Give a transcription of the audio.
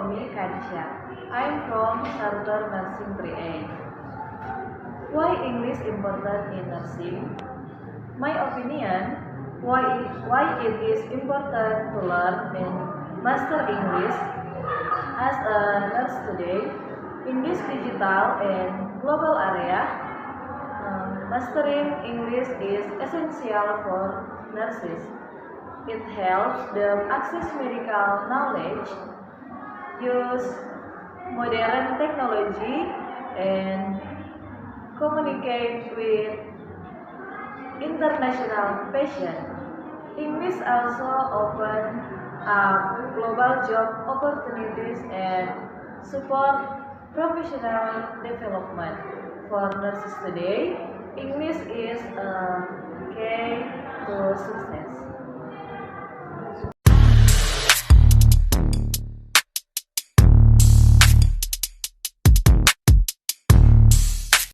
me, Kadsha. I'm from Charter Nursing 3A. Why English important in nursing? My opinion, why it is important to learn and master English as a nurse today in this digital and global area. Mastering English is essential for nurses. It helps them access medical knowledge, use modern technology, and communicate with international patients. English also open up global job opportunities and support professional development. For nurses today, English is a key to success.